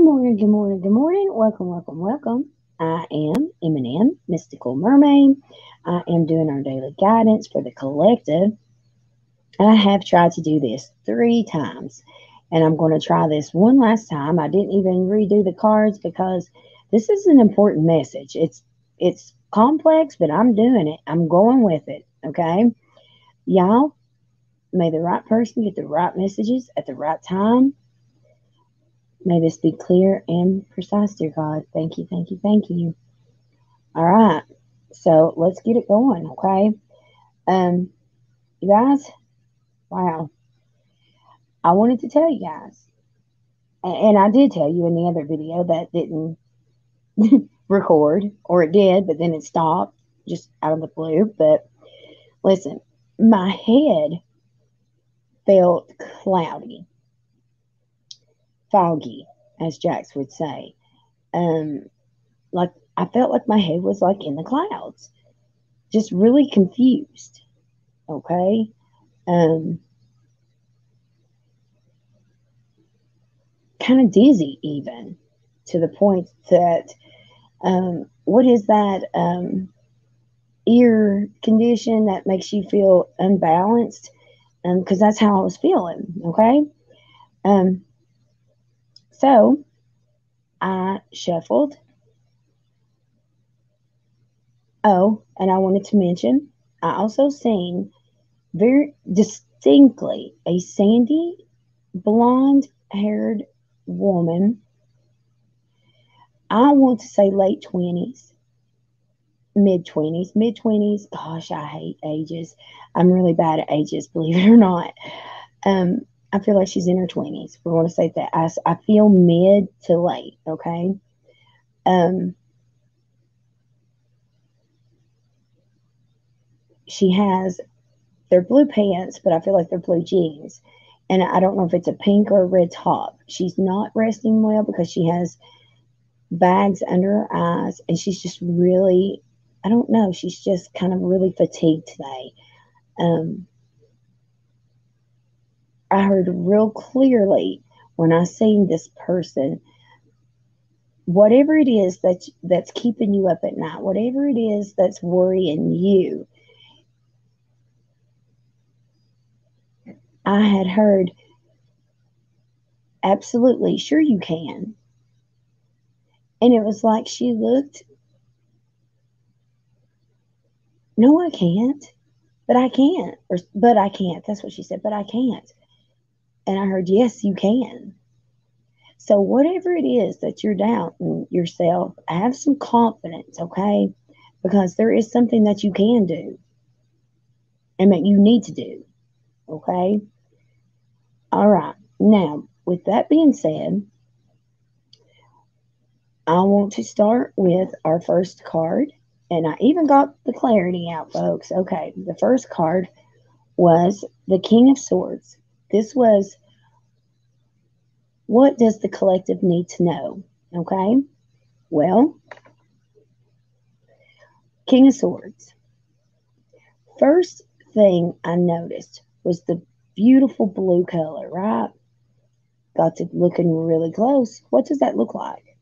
morning, good morning, good morning. Welcome, welcome, welcome. I am M&M, Mystical Mermaid. I am doing our daily guidance for the collective. I have tried to do this 3 times, and I'm going to try this one last time. I didn't even redo the cards because this is an important message. It's complex, but I'm doing it. I'm going with it, okay? Y'all, may the right person get the right messages at the right time. May this be clear and precise, dear God. Thank you, thank you, thank you. All right. So let's get it going, okay? You guys, wow. I wanted to tell you guys, and I did tell you in the other video that didn't record, or it did, but then it stopped just out of the blue. But listen, my head felt cloudy, foggy, as Jax would say. Like I felt like my head was like in the clouds, just really confused. Okay. Kind of dizzy, even to the point that what is that ear condition that makes you feel unbalanced? Because that's how I was feeling. Okay. So I shuffled. Oh, and I wanted to mention, I also seen very distinctly a sandy, blonde haired woman. I want to say late 20s, mid 20s. Gosh, I hate ages. I'm really bad at ages, believe it or not. I feel like she's in her 20s. We want to say that. I feel mid to late, okay? She has, they're blue pants, but I feel like they're blue jeans. And I don't know if it's a pink or a red top. She's not resting well because she has bags under her eyes, and she's just really, I don't know, she's just kind of really fatigued today. I heard real clearly when I seen this person, whatever it is that's keeping you up at night, whatever it is that's worrying you, I had heard, absolutely, sure you can. And it was like she looked, no, I can't, but I can't, or but I can't. That's what she said, but I can't. And I heard, yes, you can. So whatever it is that you're doubting yourself, have some confidence, okay? Because there is something that you can do and that you need to do, okay? All right. Now, with that being said, I want to start with our first card. And I even got the clarity out, folks. Okay, the first card was the King of Swords. This was, what does the collective need to know? Okay, well, King of Swords. First thing I noticed was the beautiful blue color, right? Got to looking really close. What does that look like?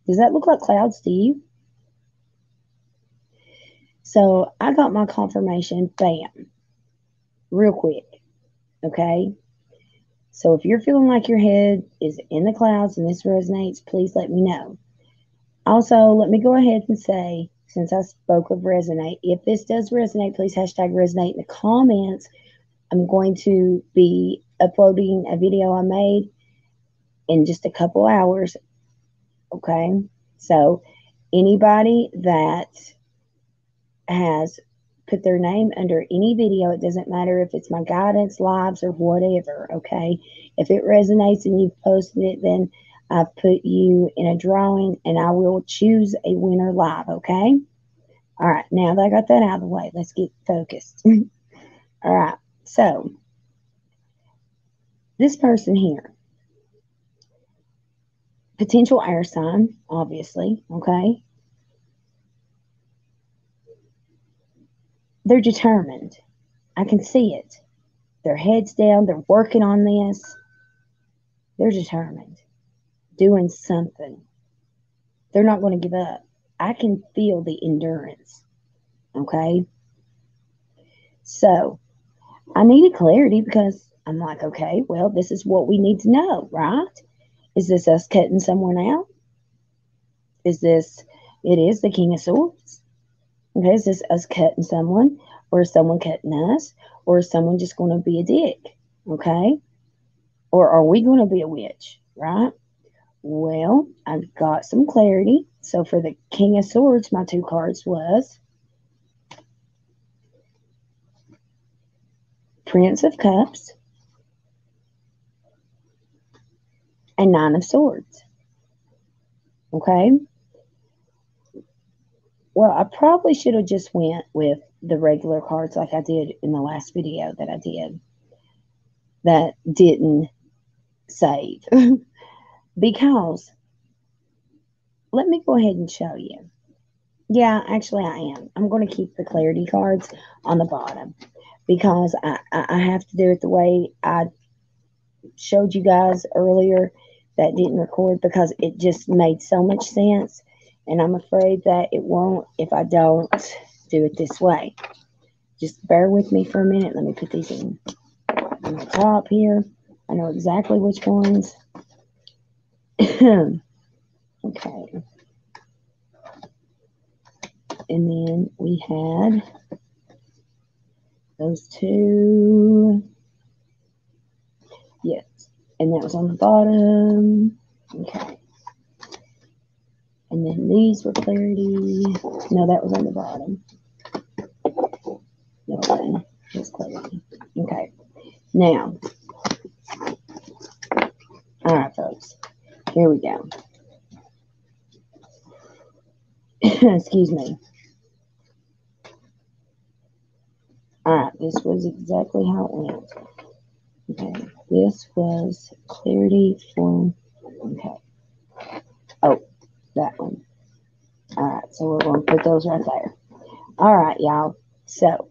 Does that look like clouds to you? So I got my confirmation, bam, real quick. Okay. So if you're feeling like your head is in the clouds and this resonates, please let me know. Also, let me go ahead and say, since I spoke of resonate, if this does resonate, please hashtag resonate in the comments. I'm going to be uploading a video I made in just a couple hours. Okay. So anybody that has put their name under any video, it doesn't matter if it's my guidance, lives, or whatever, okay? If it resonates and you've posted it, then I've put you in a drawing and I will choose a winner live, okay? All right, now that I got that out of the way, let's get focused. All right, so this person here, potential air sign, obviously, okay? They're determined. I can see it. Their heads down. They're working on this. They're determined. doing something. They're not going to give up. I can feel the endurance. Okay? So, I needed clarity because I'm like, okay, well, this is what we need to know, right? Is this us cutting someone out? Is this, it is the King of Swords? Okay, is this us cutting someone? Or is someone cutting us? Or is someone just going to be a dick? Okay? Or are we going to be a witch, right? Well, I've got some clarity. So for the King of Swords, my two cards was Prince of Cups and Nine of Swords. Okay? Well, I probably should have just went with the regular cards like I did in the last video that I did that didn't save. Because, let me go ahead and show you. Yeah, actually I am. I'm going to keep the clarity cards on the bottom because I have to do it the way I showed you guys earlier that didn't record because it just made so much sense. And I'm afraid that it won't if I don't do it this way. Just bear with me for a minute. Let me put these in on the top here. I know exactly which ones. Okay. And then we had those two. Yes. And that was on the bottom. Okay. And then these were clarity. No, that was on the bottom. No, that was clarity. Okay. Now, all right, folks. Here we go. Excuse me. All right, this was exactly how it went. Okay, this was clarity for, okay. Oh, that one. All right, so we're going to put those right there. All right, y'all. So,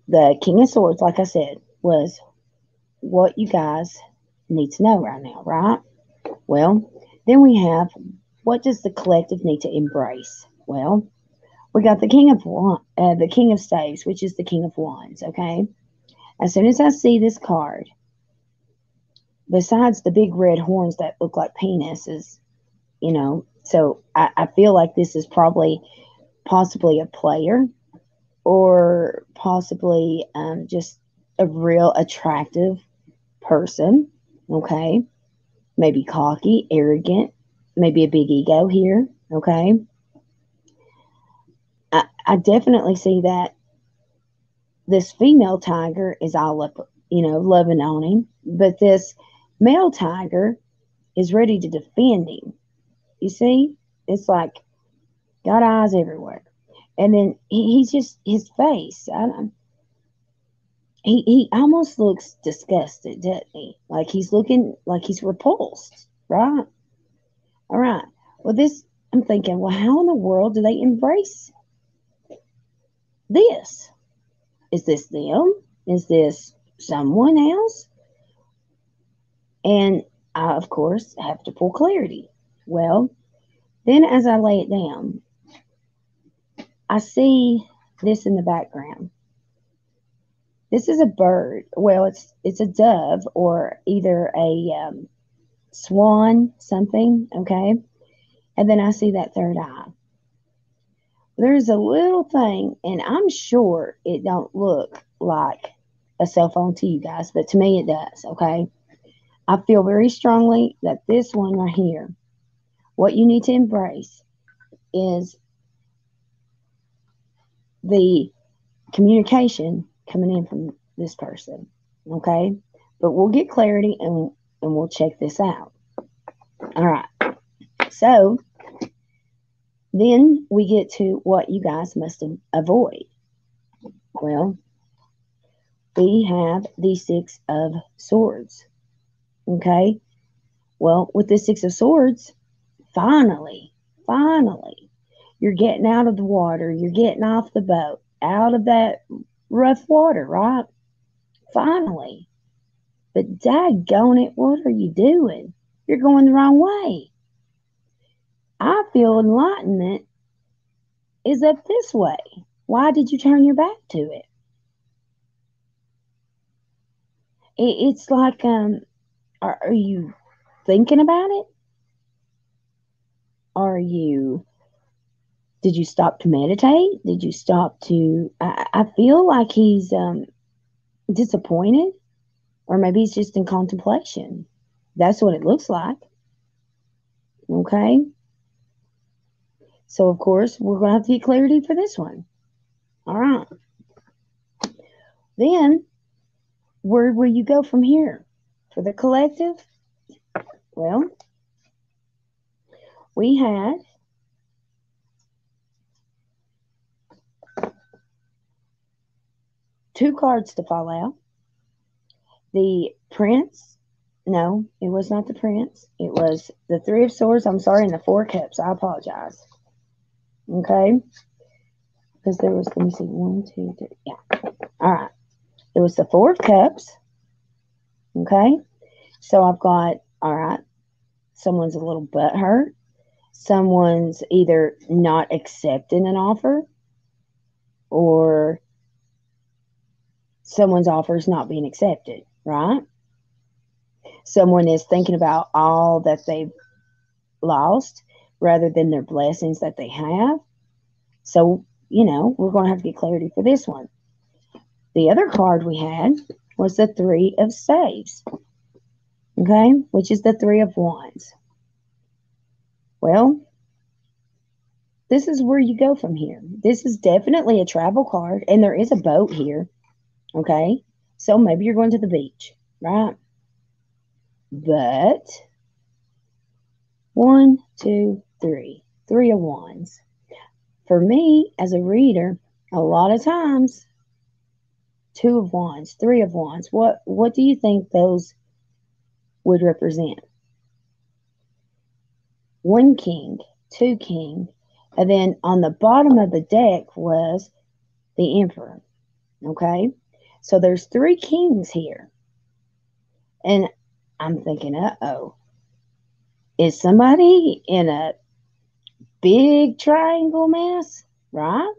the King of Swords, like I said, was what you guys need to know right now, right? Well, then we have, what does the collective need to embrace? Well, we got the King of Staves, which is the King of Wands, okay? As soon as I see this card, besides the big red horns that look like penises, you know, so I feel like this is possibly a player or possibly just a real attractive person, okay? Maybe cocky, arrogant, maybe a big ego here, okay? I definitely see that this female tiger is all up, you know, loving on him, but this male tiger is ready to defend him. You see? It's like got eyes everywhere. And then he's just, his face, he almost looks disgusted, doesn't he? Like he's looking like he's repulsed, right? All right. Well, this, I'm thinking, well, how in the world do they embrace this? Is this them? Is this someone else? And I, of course, have to pull clarity. Well, then as I lay it down, I see this in the background. This is a bird. Well, it's a dove or either a swan, something, okay? And then I see that third eye. There's a little thing, and I'm sure it don't look like a cell phone to you guys, but to me it does, okay? I feel very strongly that this one right here, what you need to embrace is the communication coming in from this person, okay? But we'll get clarity and we'll check this out. All right. So then we get to what you guys must avoid. Well, we have the Six of Swords, okay? Well, with the Six of Swords, finally, you're getting out of the water. You're getting off the boat, out of that rough water, right? Finally. But daggone it, what are you doing? You're going the wrong way. I feel enlightenment is up this way. Why did you turn your back to it? It's like, are you thinking about it? Did you stop to meditate? Did you stop to, I feel like he's disappointed, or maybe he's just in contemplation. That's what it looks like. Okay. So, of course, we're going to have to get clarity for this one. All right. Then, where will you go from here? For the collective? Well, we had two cards to fall out. The Prince. No, it was not the Prince. It was the Three of Swords. I'm sorry, and the Four of Cups. I apologize. Okay? Because there was, let me see, 1, 2, 3. Yeah. All right. It was the Four of Cups. Okay? So I've got, all right, someone's a little butthurt. Someone's either not accepting an offer, or someone's offer is not being accepted, right? Someone is thinking about all that they've lost rather than their blessings that they have. So, we're going to have to get clarity for this one. The other card we had was the Three of Staves, okay, which is the Three of Wands. Well, this is where you go from here. This is definitely a travel card, and there is a boat here, okay? So maybe you're going to the beach, right? But 1, 2, 3. Three of Wands. For me, as a reader, a lot of times, Two of Wands, Three of Wands, what do you think those would represent? 1 king, 2 king, and then on the bottom of the deck was the Emperor, okay? So there's 3 kings here. And I'm thinking, uh-oh, is somebody in a big triangle mess, right?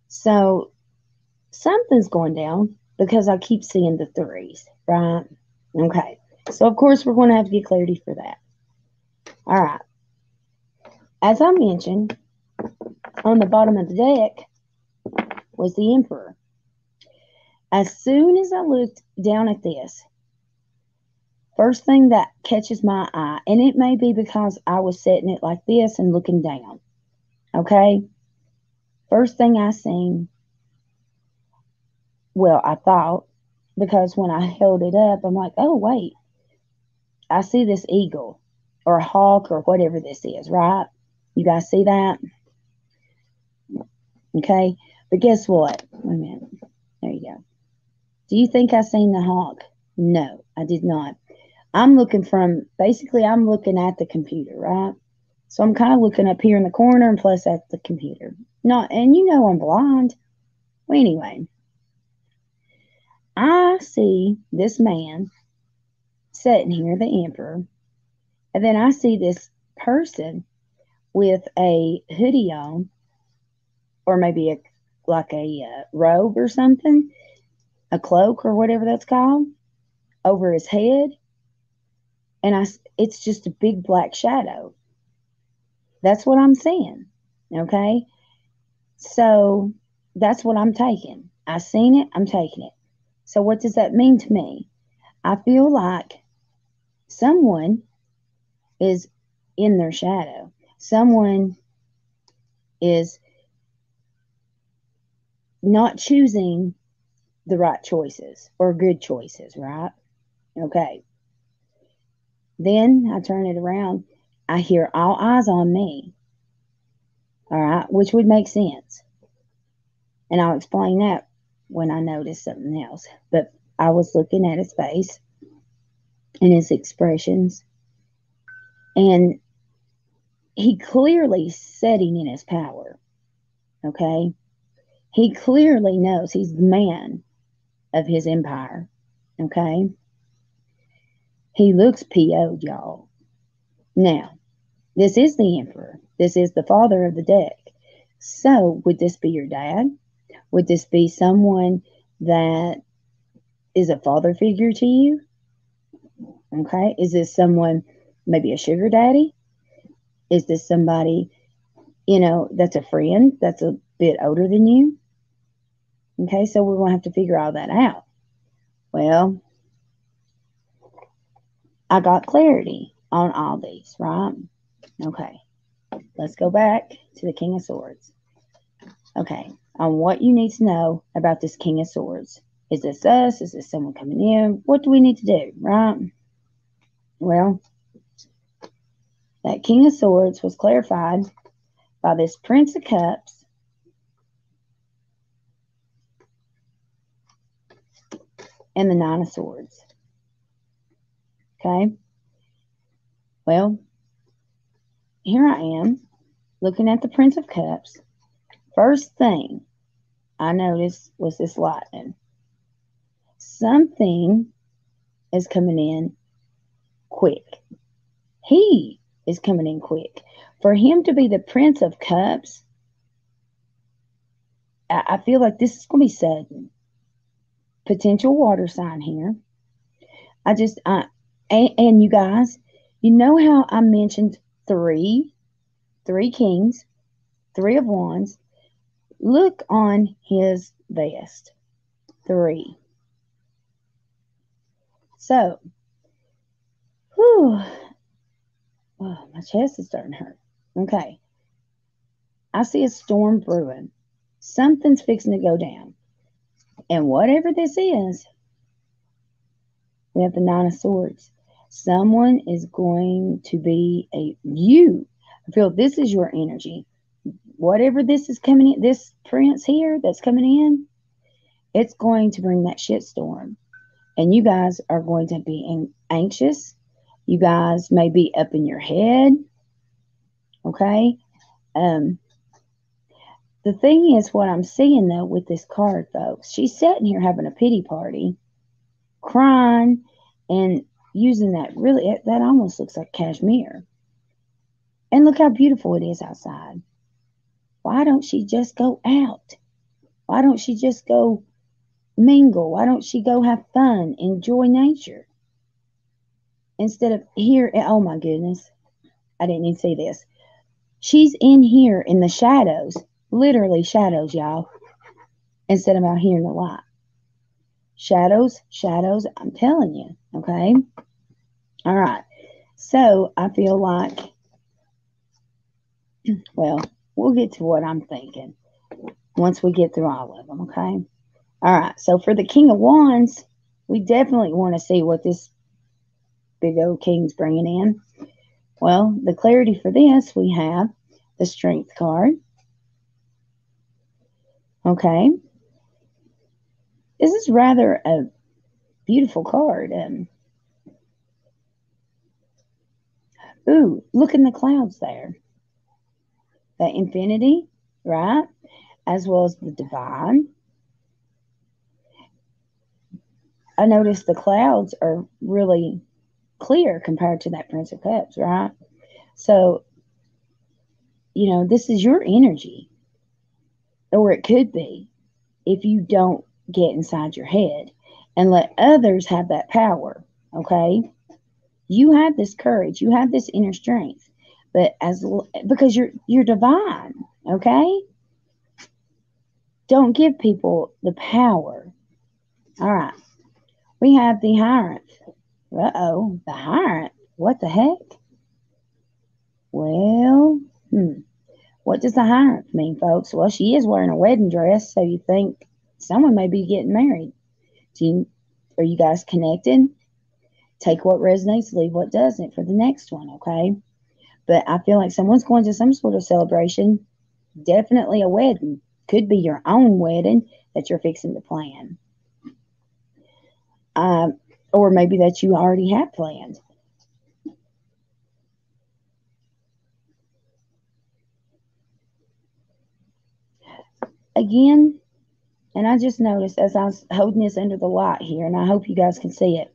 So something's going down because I keep seeing the 3s, right? Okay. So, of course, we're going to have to get clarity for that. All right. As I mentioned, on the bottom of the deck was the Emperor. As soon as I looked down at this, first thing that catches my eye, and it may be because I was setting it like this and looking down, okay? First thing I seen, well, I thought, because when I held it up, I'm like, oh, wait, I see this eagle or hawk or whatever this is, right? You guys see that? Okay, but guess what? Wait a minute. There you go. Do you think I seen the hawk? No, I did not. I'm looking at the computer, right? So I'm kind of looking up here in the corner and plus at the computer. And I'm blind. Well, anyway, I see this man sitting here, the Emperor, and then I see this person with a hoodie on, or maybe a robe or something, a cloak or whatever that's called, over his head, and it's just a big black shadow. That's what I'm seeing, okay? So that's what I'm taking. I seen it, I'm taking it. So what does that mean to me? I feel like someone is in their shadow. Someone is not choosing the right choices or good choices, right? Okay. Then I turn it around. I hear all eyes on me. All right, which would make sense. And I'll explain that when I notice something else. But I was looking at his face and his expressions, and he clearly setting in his power. Okay? He clearly knows he's the man of his empire. Okay? He looks PO'd, y'all. Now, this is the Emperor. This is the father of the deck. So, would this be your dad? Would this be someone that is a father figure to you? Okay. Is this someone, maybe a sugar daddy? Is this somebody, that's a friend that's a bit older than you? Okay. So, we're going to have to figure all that out. Well, I got clarity on all these, right? Okay. Let's go back to the King of Swords. Okay. On what you need to know about this King of Swords. Is this us? Is this someone coming in? What do we need to do, right? Well, that King of Swords was clarified by this Prince of Cups and the Nine of Swords. Okay? Well, here I am looking at the Prince of Cups. First thing I noticed was this lightning. Something is coming in quick. He is coming in quick. For him to be the Prince of Cups, I feel like this is going to be sudden. Potential water sign here. And you guys, you know how I mentioned three kings, 3 of wands. Look on his vest. 3. So, oh, my chest is starting to hurt. Okay. I see a storm brewing. Something's fixing to go down. And whatever this is, we have the 9 of Swords. Someone is going to be you. I feel this is your energy. Whatever this is coming in, this prince here that's coming in, it's going to bring that shitstorm. And you guys are going to be anxious. You guys may be up in your head. Okay? The thing is, what I'm seeing, though, with this card, folks, she's sitting here having a pity party, crying, and using that that almost looks like cashmere. And look how beautiful it is outside. Why don't she just go out? Why don't she just go mingle? Why don't she go have fun, enjoy nature? Instead of here, oh my goodness, I didn't even see this. She's in here in the shadows, literally shadows, y'all, instead of out here in the light. Shadows, I'm telling you, okay? All right, so I feel like, well, we'll get to what I'm thinking once we get through all of them, okay? All right, so for the King of Wands, we definitely want to see what this big old king's bringing in. Well, the clarity for this, we have the Strength card. Okay. This is rather a beautiful card. Ooh, look in the clouds there. The infinity, right? As well as the divine. I noticed the clouds are really clear compared to that Prince of Cups, right? So, this is your energy. Or it could be if you don't get inside your head and let others have that power, okay? You have this courage, you have this inner strength, but because you're divine, okay? Don't give people the power. All right. We have the Hierophant. Uh-oh, the Hierophant. What the heck? Well, what does the Hierophant mean, folks? Well, she is wearing a wedding dress, so you think someone may be getting married. Are you guys connected? Take what resonates, leave what doesn't for the next one, okay? But I feel like someone's going to some sort of celebration. Definitely a wedding. Could be your own wedding that you're fixing to plan. Or maybe that you already have planned. Again, and I just noticed as I was holding this under the light here, and I hope you guys can see it,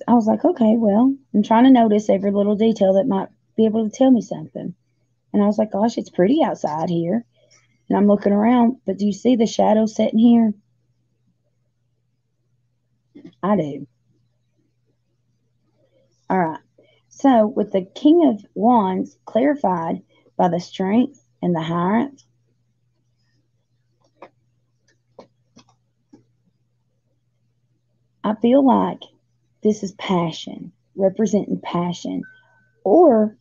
I was like, okay, well, I'm trying to notice every little detail that might be able to tell me something. And I was like, gosh, it's pretty outside here. And I'm looking around, but do you see the shadow sitting here? I do. All right. So, with the King of Wands clarified by the strength and the Hierophant, I feel like this is passion, representing passion. Or,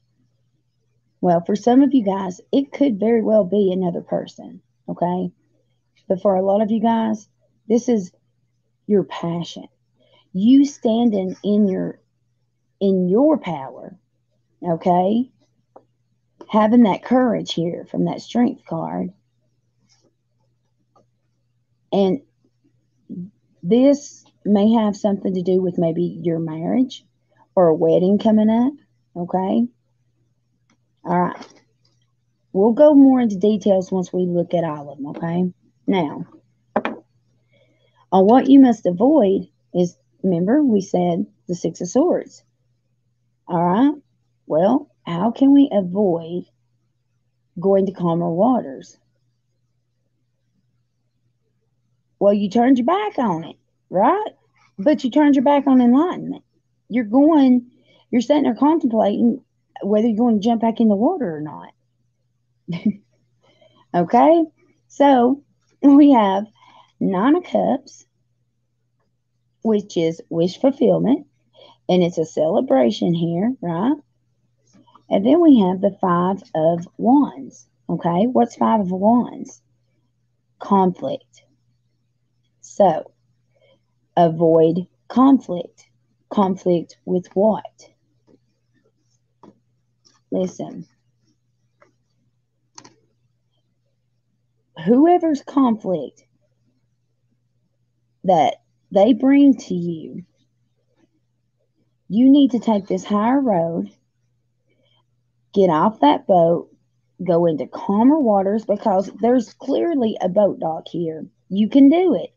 well, for some of you guys, it could very well be another person, okay? But for a lot of you guys, this is your passion. You standing in your power, okay? Having that courage here from that strength card. And this may have something to do with maybe your marriage or a wedding coming up, okay? All right. We'll go more into details once we look at all of them, okay? Now, on what you must avoid is, remember, we said the Six of Swords. All right. Well, how can we avoid going to calmer waters? Well, you turned your back on it, right? But you turned your back on enlightenment. You're sitting there contemplating whether you're going to jump back in the water or not. Okay? So we have Nine of Cups, which is wish fulfillment, and it's a celebration here, right? And then we have the Five of Wands. Okay? What's Five of Wands? Conflict. So, avoid conflict. Conflict with what? Listen. Whoever's conflict that they bring to you, you need to take this higher road, get off that boat, go into calmer waters, because there's clearly a boat dock here. You can do it.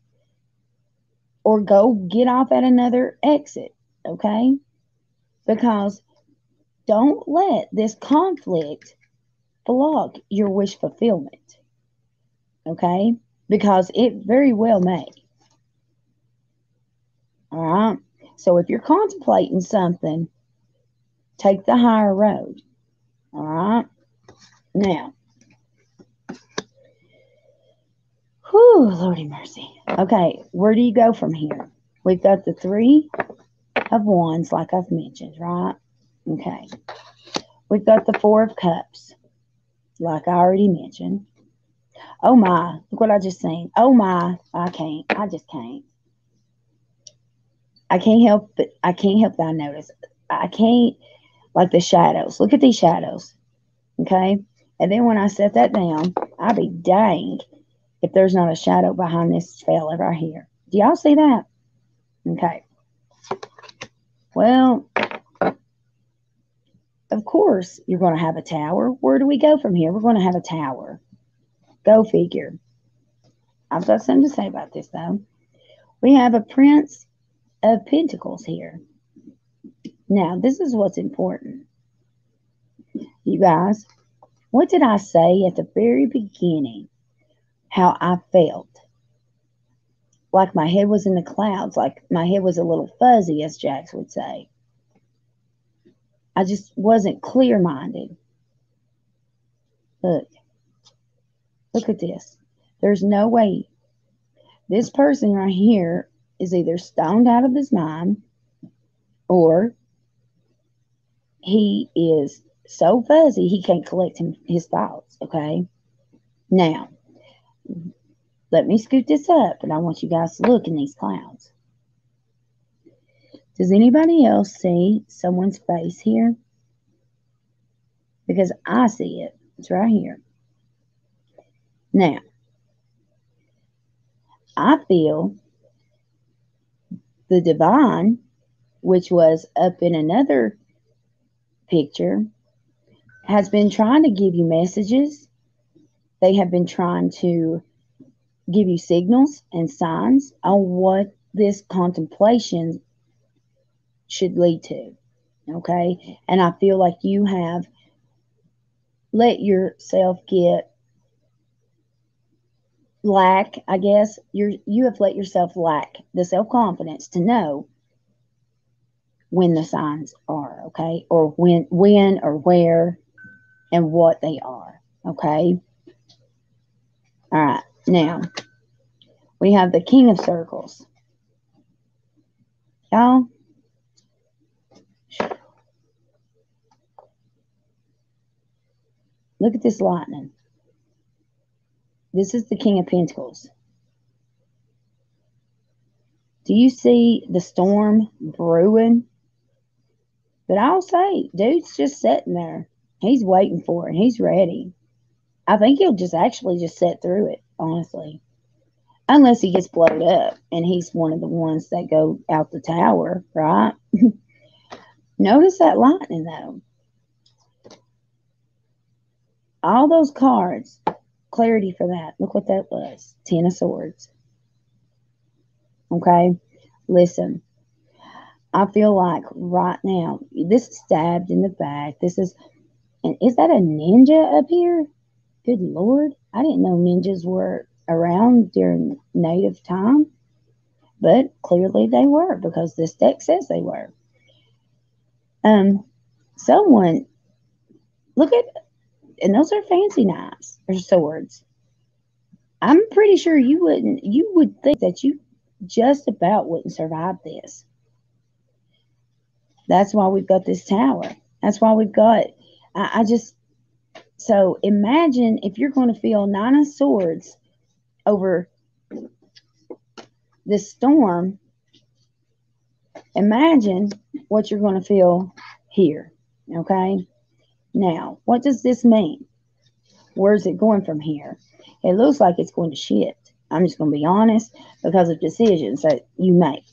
Or go get off at another exit, okay? Because don't let this conflict block your wish fulfillment, okay? Because it very well may. All right? So if you're contemplating something, take the higher road. All right? Now, whew, Lordy mercy. Okay, where do you go from here? We've got the Three of Wands, like I've mentioned, right? Okay. We've got the Four of Cups, like I already mentioned. Oh my, look what I just seen. Oh my, I just can't. I can't help that I notice. I can't, like the shadows. Look at these shadows. Okay? And then when I set that down, I'll be dang if there's not a shadow behind this fella right here. Do y'all see that? Okay. Well, of course you're going to have a tower. Where do we go from here? We're going to have a tower. Go figure. I've got something to say about this, though. We have a Prince of Pentacles here. Now, this is what's important. You guys, what did I say at the very beginning? How I felt. Like my head was in the clouds. Like my head was a little fuzzy, as Jax would say. I just wasn't clear-minded. Look. Look at this. There's no way. This person right here is either stoned out of his mind, or he is so fuzzy he can't collect his thoughts, okay? Now, let me scoot this up, and I want you guys to look in these clouds. Does anybody else see someone's face here? Because I see it. It's right here. Now, I feel the divine, which was up in another picture, has been trying to give you messages. They have been trying to give you signals and signs on what this contemplation should lead to. Okay? And I feel like you have let yourself get lack, I guess, you have let yourself lack the self-confidence to know when the signs are, okay? Or when or where and what they are, okay? All right. Now, we have the King of Circles. Y'all, look at this lightning. This is the King of Pentacles. Do you see the storm brewing? But I'll say, dude's just sitting there. He's waiting for it. He's ready. I think he'll just actually just sit through it, honestly. Unless he gets blown up and he's one of the ones that go out the tower, right? Notice that lightning, though. All those cards, clarity for that. Look what that was. 10 of Swords. Okay? Listen. I feel like right now, this is stabbed in the back. This is, and is that a ninja up here? Good Lord. I didn't know ninjas were around during native time. But clearly they were, because this deck says they were. Someone, look at, and those are fancy knives or swords. I'm pretty sure you would think that you just about wouldn't survive this. That's why we've got this tower. That's why we've got, so imagine if you're going to feel 9 of Swords over this storm, imagine what you're going to feel here, okay? Now, what does this mean? Where's it going from here? It looks like it's going to shift. I'm just going to be honest, because of decisions that you make.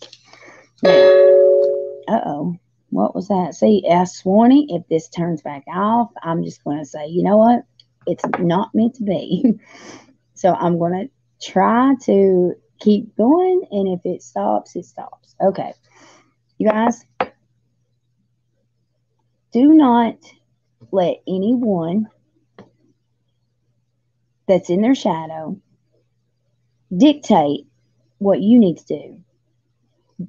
Now, what was that? See, I sworn if this turns back off, I'm just going to say, you know what? It's not meant to be. So I'm going to try to keep going, and if it stops, it stops. Okay. You guys, do not let anyone that's in their shadow dictate what you need to do.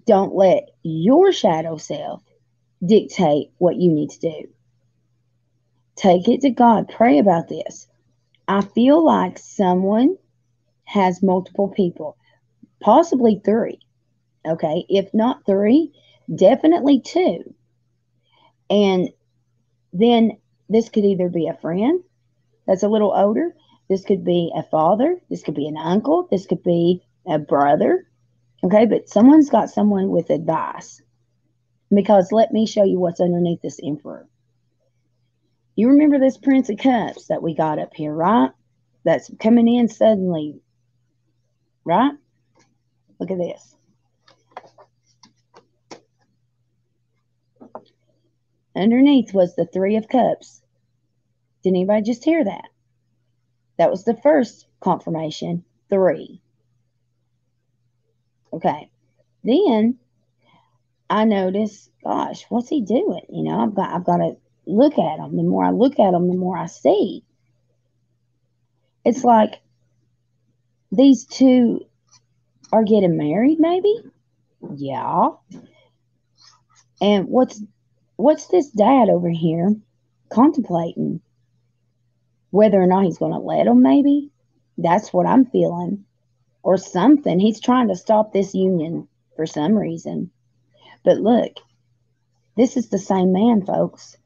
Don't let your shadow self dictate what you need to do. Take it to God. Pray about this. I feel like someone has multiple people, possibly 3. Okay, if not 3, definitely 2. And then this could either be a friend that's a little older. This could be a father. This could be an uncle. This could be a brother. Okay, but someone's got someone with advice. Because let me show you what's underneath this Emperor. You remember this Prince of Cups that we got up here, right? That's coming in suddenly, right? Look at this. Underneath was the 3 of Cups. Did anybody just hear that? That was the first confirmation, 3. Okay. Then I noticed, gosh, what's he doing? You know, I've got to look at him. The more I look at him, the more I see. It's like these 2 are getting married, maybe? Yeah. And what's this dad over here contemplating? Whether or not he's going to let them, maybe? That's what I'm feeling. Or something. He's trying to stop this union for some reason. But look, this is the same man, folks.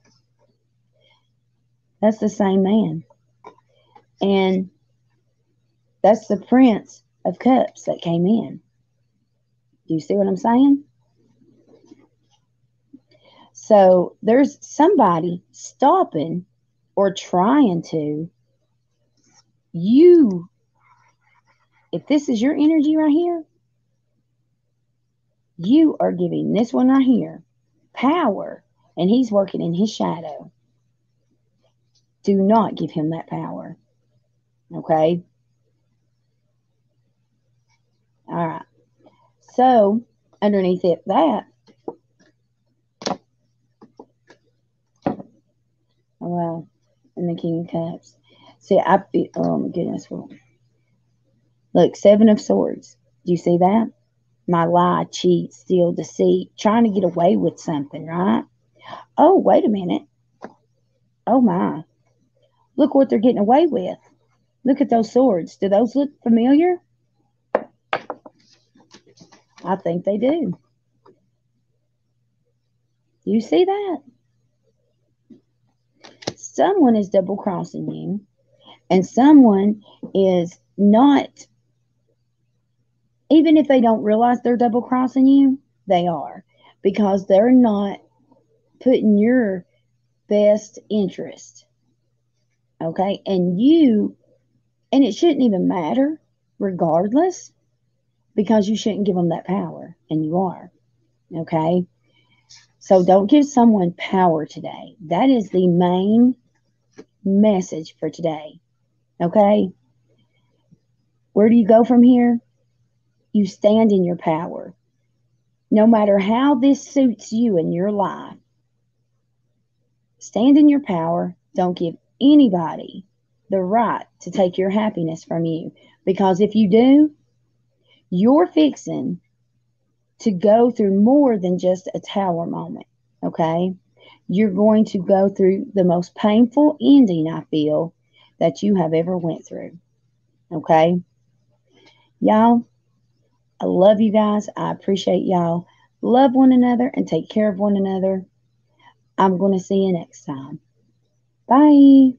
That's the same man. And that's the Prince of Cups that came in. Do you see what I'm saying? So there's somebody stopping or trying to. You, if this is your energy right here, you are giving this one right here power, and he's working in his shadow. Do not give him that power. Okay? All right. So, underneath it, that, Oh, wow. And the King of Cups. See, I feel, oh my goodness. Look, Seven of Swords. Do you see that? My lie, cheat, steal, deceit, trying to get away with something, right? Oh, wait a minute. Oh, my. Look what they're getting away with. Look at those swords. Do those look familiar? I think they do. Do you see that? Someone is double crossing you, and someone is not, even if they don't realize they're double crossing you, they are, because they're not putting your best interest. Okay. And it shouldn't even matter regardless, because you shouldn't give them that power, and you are. Okay. So don't give someone power today. That is the main message for today. Okay. Where do you go from here? You stand in your power. No matter how this suits you in your life, stand in your power. Don't give anybody the right to take your happiness from you. Because if you do, you're fixing to go through more than just a tower moment. Okay? You're going to go through the most painful ending, I feel, that you have ever went through. Okay? Y'all, I love you guys. I appreciate y'all. Love one another and take care of one another. I'm going to see you next time. Bye.